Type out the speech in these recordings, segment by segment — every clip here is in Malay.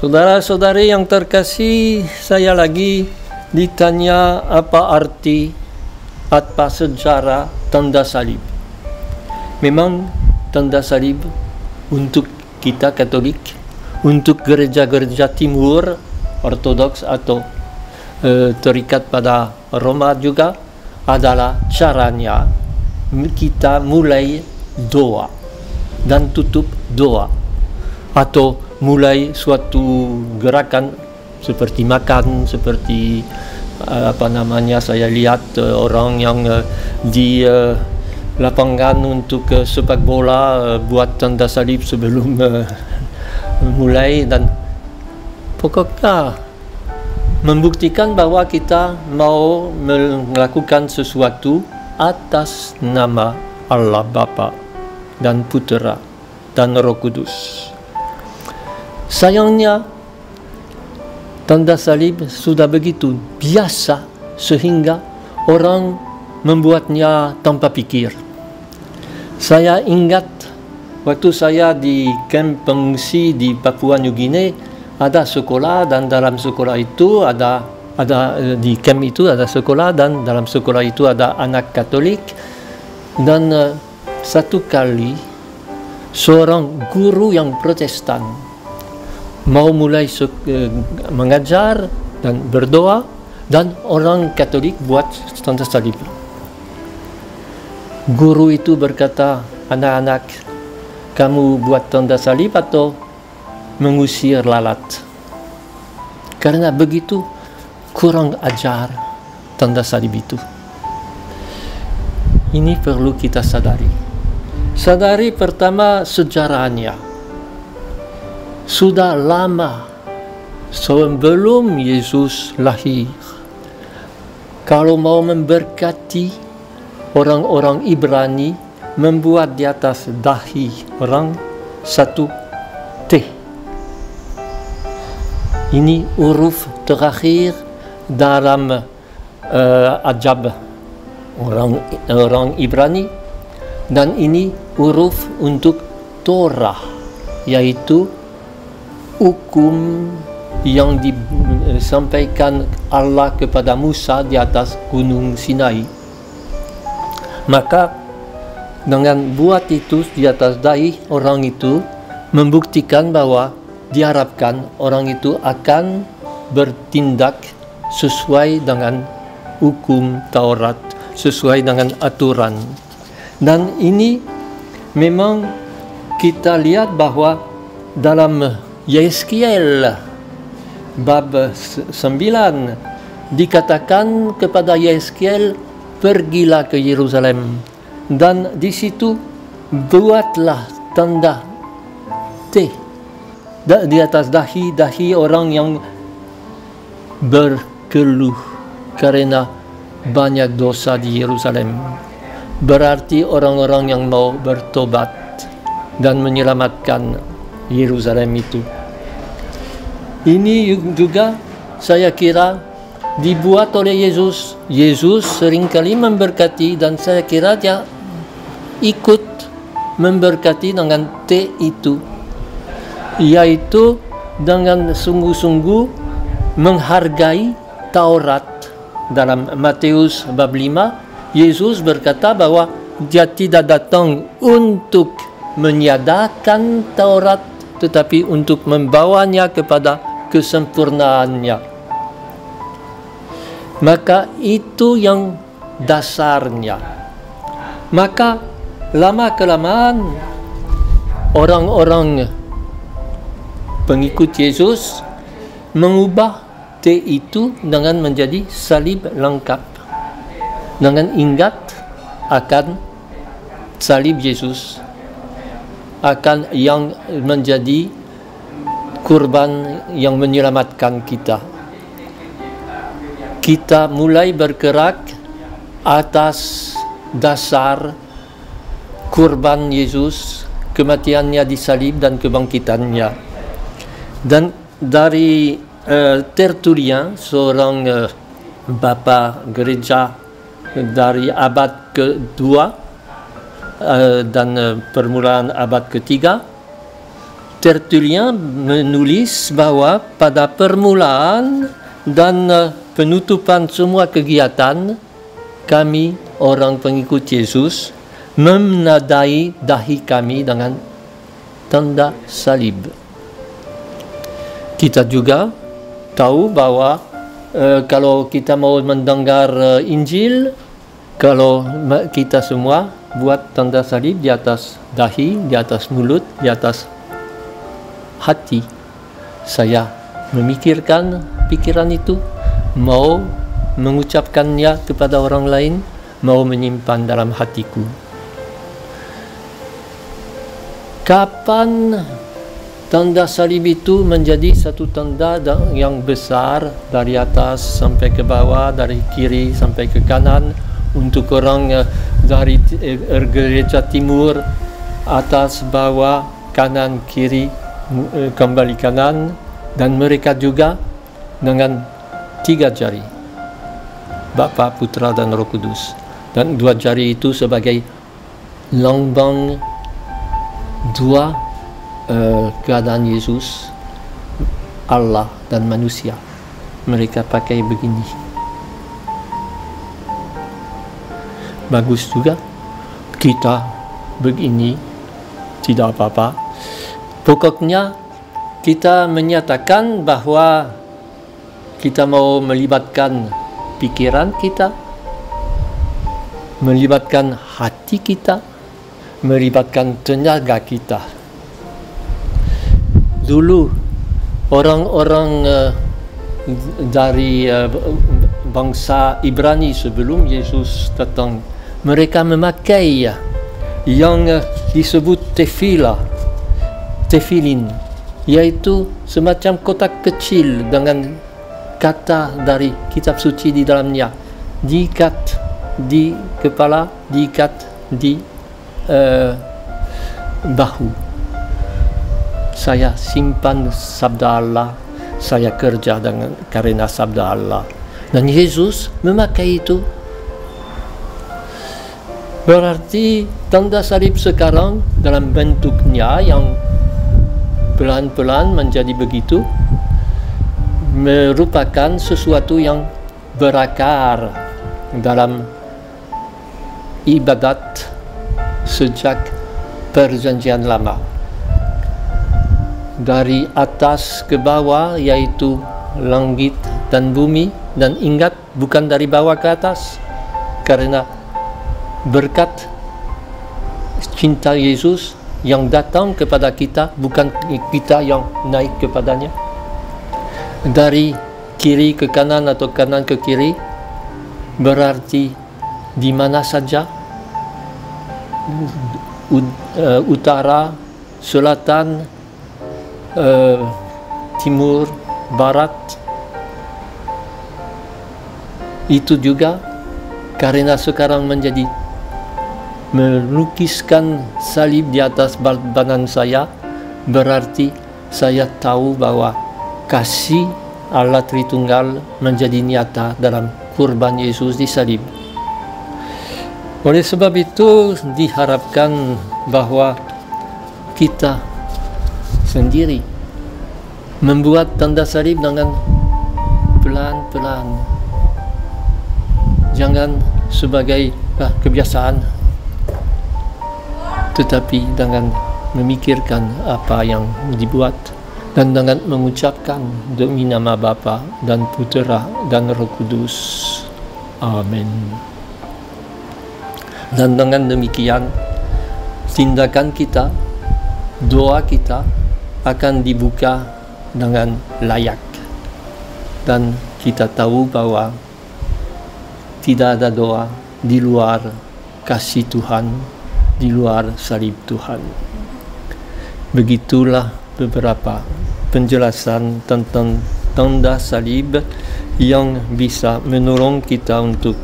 Saudara-saudari yang terkasih, saya lagi ditanya apa arti, apa sejarah tanda salib. Memang tanda salib untuk kita Katolik, untuk gereja-gereja Timur, Ortodoks atau terikat pada Roma juga adalah caranya kita mulai doa dan tutup doa, atau mulai suatu gerakan seperti makan, seperti saya lihat orang yang di lapangan untuk sepak bola buat tanda salib sebelum mulai, dan pokoknya membuktikan bahwa kita mau melakukan sesuatu atas nama Allah Bapa dan Putera dan Roh Kudus. Sayangnya tanda salib sudah begitu biasa sehingga orang membuatnya tanpa pikir. Saya ingat waktu saya di kamp pengungsi di Papua New Guinea, ada sekolah, dan dalam sekolah itu ada di kamp itu ada sekolah, dan dalam sekolah itu ada anak Katolik. Dan satu kali seorang guru yang Protestan mau mulai mengajar dan berdoa, dan orang Katolik buat tanda salib. Guru itu berkata, "Anak-anak, kamu buat tanda salib atau mengusir lalat?" Karena begitu kurang ajar tanda salib itu. Ini perlu kita sadari. Sadari pertama sejarahnya. Sudah lama sebelum Yesus lahir, kalau mau memberkati orang-orang Ibrani, membuat di atas dahi orang satu T. Ini huruf terakhir dalam ajab orang Ibrani, dan ini huruf untuk Torah, yaitu hukum yang disampaikan Allah kepada Musa di atas Gunung Sinai. Maka dengan buat itu di atas dahi orang itu, membuktikan bahwa diharapkan orang itu akan bertindak sesuai dengan hukum Taurat, sesuai dengan aturan. Dan ini memang kita lihat bahwa dalam Yeskiel bab 9 dikatakan kepada Yeskiel, "Pergilah ke Yerusalem, dan di situ buatlah tanda T di atas dahi orang yang berkeluh karena banyak dosa di Yerusalem." Berarti orang-orang yang mau bertobat dan menyelamatkan Yerusalem itu. Ini juga saya kira dibuat oleh Yesus. Yesus seringkali memberkati, dan saya kira dia ikut memberkati dengan T itu, yaitu dengan sungguh-sungguh menghargai Taurat. Dalam Matius bab 5, Yesus berkata bahwa dia tidak datang untuk meniadakan Taurat, tetapi untuk membawanya kepada kesempurnaannya. Maka itu yang dasarnya. Maka lama-kelamaan orang-orang pengikut Yesus mengubah T itu dengan menjadi salib lengkap, dengan ingat akan salib Yesus, akan yang menjadi kurban yang menyelamatkan kita. Kita mulai bergerak atas dasar kurban Yesus, kematiannya di salib dan kebangkitannya. Dan dari Tertullian, seorang bapa gereja dari abad ke-2 dan permulaan abad ke-3, Tertullian menulis bahwa pada permulaan dan penutupan semua kegiatan, kami orang pengikut Yesus menandai dahi kami dengan tanda salib. Kita juga tahu bahwa kalau kita mau mendengar Injil, kalau kita semua buat tanda salib di atas dahi, di atas mulut, di atas hati. Saya memikirkan pikiran itu, mau mengucapkannya kepada orang lain, mau menyimpan dalam hatiku. Kapan tanda salib itu menjadi satu tanda yang besar, dari atas sampai ke bawah, dari kiri sampai ke kanan, untuk orang dari gereja timur, atas, bawah, kanan, kiri, kembali kanan, dan mereka juga dengan 3 jari, Bapa, Putra, dan Roh Kudus, dan 2 jari itu sebagai lambang 2 keadaan Yesus, Allah dan manusia. Mereka pakai begini. Bagus juga kita begini, tidak apa-apa. Pokoknya kita menyatakan bahwa kita mau melibatkan pikiran kita, melibatkan hati kita, melibatkan tenaga kita. Dulu orang-orang dari bangsa Ibrani sebelum Yesus datang, mereka memakai yang disebut tefilin, yaitu semacam kotak kecil dengan kata dari kitab suci di dalamnya, diikat di kepala, diikat di bahu. Saya simpan sabda Allah, saya kerja karena sabda Allah. Dan Yesus memakai itu. Berarti tanda salib sekarang dalam bentuknya yang pelan-pelan menjadi begitu, merupakan sesuatu yang berakar dalam ibadat sejak Perjanjian Lama. Dari atas ke bawah, yaitu langit dan bumi, dan ingat, bukan dari bawah ke atas, karena berkat cinta Yesus yang datang kepada kita, bukan kita yang naik kepadanya. Dari kiri ke kanan atau kanan ke kiri, berarti di mana saja, utara, selatan, timur, barat. Itu juga karena sekarang menjadi melukiskan salib di atas badan saya, berarti saya tahu bahwa kasih Allah Tritunggal menjadi nyata dalam kurban Yesus di salib. Oleh sebab itu diharapkan bahwa kita sendiri membuat tanda salib dengan pelan-pelan, jangan sebagai kebiasaan, tetapi dengan memikirkan apa yang dibuat, dan dengan mengucapkan demi nama Bapa dan Putera dan Roh Kudus. Amin. Dan dengan demikian, tindakan kita, doa kita akan dibuka dengan layak, dan kita tahu bahwa tidak ada doa di luar kasih Tuhan, di luar salib Tuhan. Begitulah beberapa penjelasan tentang tanda salib yang bisa menolong kita untuk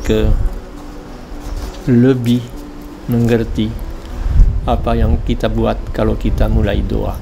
lebih mengerti apa yang kita buat kalau kita mulai doa.